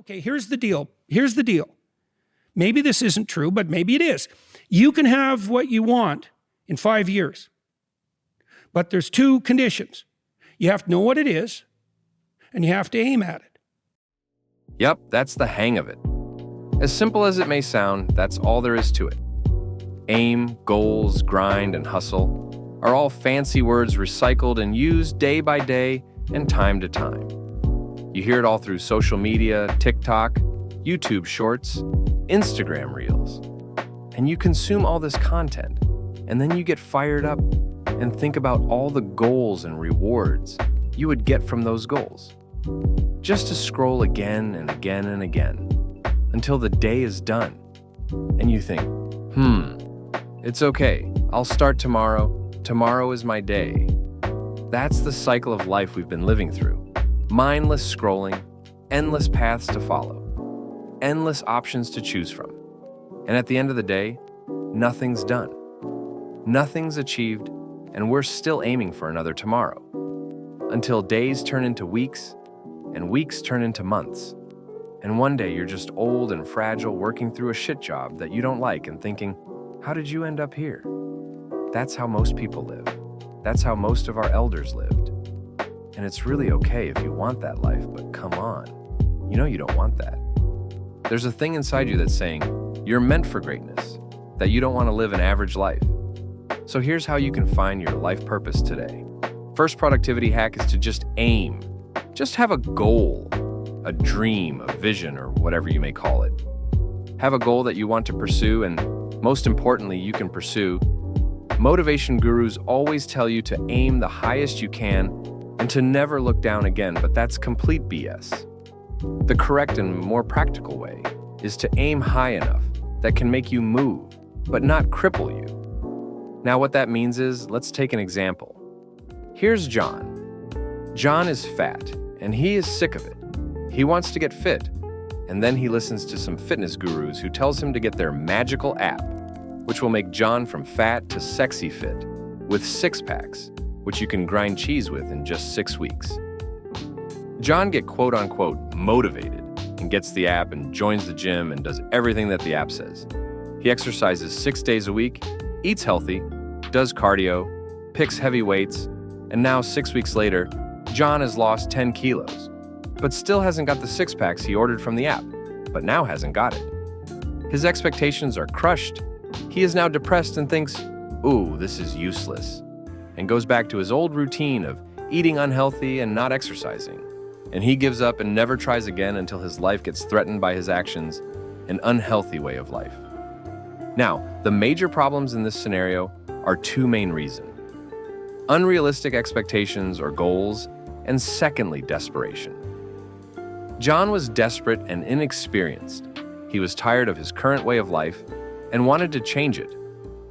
Okay, here's the deal. Here's the deal. Maybe this isn't true, but maybe it is. You can have what you want in 5 years. But there's 2 conditions. You have to know what it is, and you have to aim at it. Yep, that's the hang of it. As simple as it may sound, that's all there is to it. Aim, goals, grind, and hustle are all fancy words recycled and used day by day and time to time. You hear it all through social media, TikTok, YouTube Shorts, Instagram Reels. And you consume all this content, and then you get fired up and think about all the goals and rewards you would get from those goals. Just to scroll again and again and again until the day is done. And you think, it's okay, I'll start tomorrow. Tomorrow is my day. That's the cycle of life we've been living through. Mindless scrolling, endless paths to follow, endless options to choose from. And at the end of the day, nothing's done. Nothing's achieved, and we're still aiming for another tomorrow. Until days turn into weeks, and weeks turn into months. And one day you're just old and fragile working through a shit job that you don't like and thinking, how did you end up here? That's how most people live. That's how most of our elders lived. And it's really okay if you want that life, but come on. You know you don't want that. There's a thing inside you that's saying, you're meant for greatness, that you don't want to live an average life. So here's how you can find your life purpose today. First productivity hack is to just aim. Just have a goal, a dream, a vision, or whatever you may call it. Have a goal that you want to pursue, and most importantly, you can pursue. Motivation gurus always tell you to aim the highest you can and to never look down again, but that's complete BS. The correct and more practical way is to aim high enough that can make you move, but not cripple you. Now what that means is, let's take an example. Here's John. John is fat, and he is sick of it. He wants to get fit, and then he listens to some fitness gurus who tells him to get their magical app, which will make John from fat to sexy fit, with 6-packs, which you can grind cheese with in just 6 weeks. John gets quote-unquote motivated and gets the app and joins the gym and does everything that the app says. He exercises 6 days a week, eats healthy, does cardio, picks heavy weights, and now 6 weeks later, John has lost 10 kilos, but still hasn't got the 6-packs he ordered from the app, but now hasn't got it. His expectations are crushed. He is now depressed and thinks, ooh, this is useless, and goes back to his old routine of eating unhealthy and not exercising. And he gives up and never tries again until his life gets threatened by his actions, an unhealthy way of life. Now, the major problems in this scenario are 2 main reasons. Unrealistic expectations or goals, and secondly, desperation. John was desperate and inexperienced. He was tired of his current way of life and wanted to change it.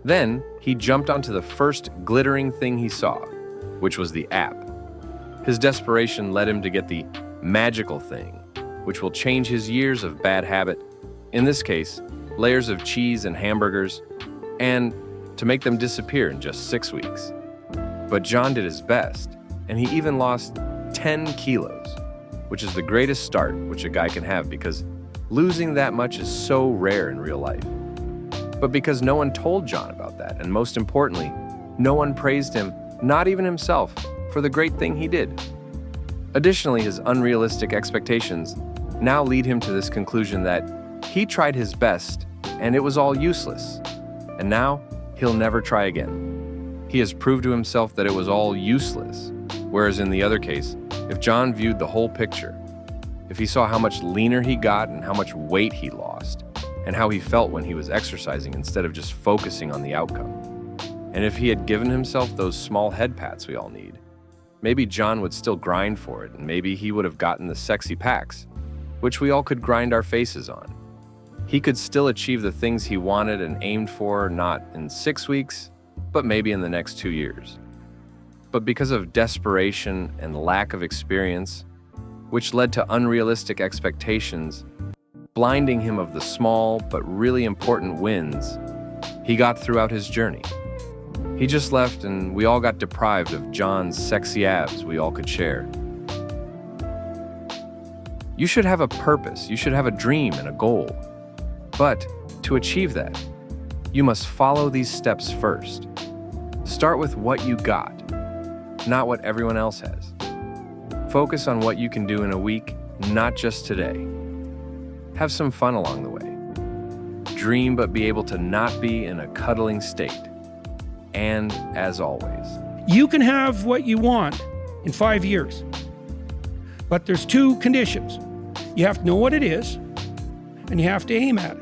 Then, he jumped onto the first glittering thing he saw, which was the app. His desperation led him to get the magical thing, which will change his years of bad habit, in this case, layers of cheese and hamburgers, and to make them disappear in just 6 weeks. But John did his best, and he even lost 10 kilos, which is the greatest start which a guy can have because losing that much is so rare in real life. But because no one told John about that, and most importantly, no one praised him, not even himself, for the great thing he did. Additionally, his unrealistic expectations now lead him to this conclusion that he tried his best and it was all useless, and now he'll never try again. He has proved to himself that it was all useless, whereas in the other case, if John viewed the whole picture, if he saw how much leaner he got and how much weight he lost, and how he felt when he was exercising instead of just focusing on the outcome, and if he had given himself those small head pats we all need, maybe John would still grind for it, and maybe he would have gotten the sexy packs, which we all could grind our faces on. He could still achieve the things he wanted and aimed for, not in 6 weeks, but maybe in the next 2 years. But because of desperation and lack of experience, which led to unrealistic expectations, blinding him of the small but really important wins he got throughout his journey. He just left and we all got deprived of John's sexy abs we all could share. You should have a purpose, you should have a dream and a goal. But to achieve that, you must follow these steps first. Start with what you got, not what everyone else has. Focus on what you can do in a week, not just today. Have some fun along the way. Dream, but be able to not be in a cuddling state. And as always, You can have what you want in 5 years. But there's two conditions. You have to know what it is, and you have to aim at it.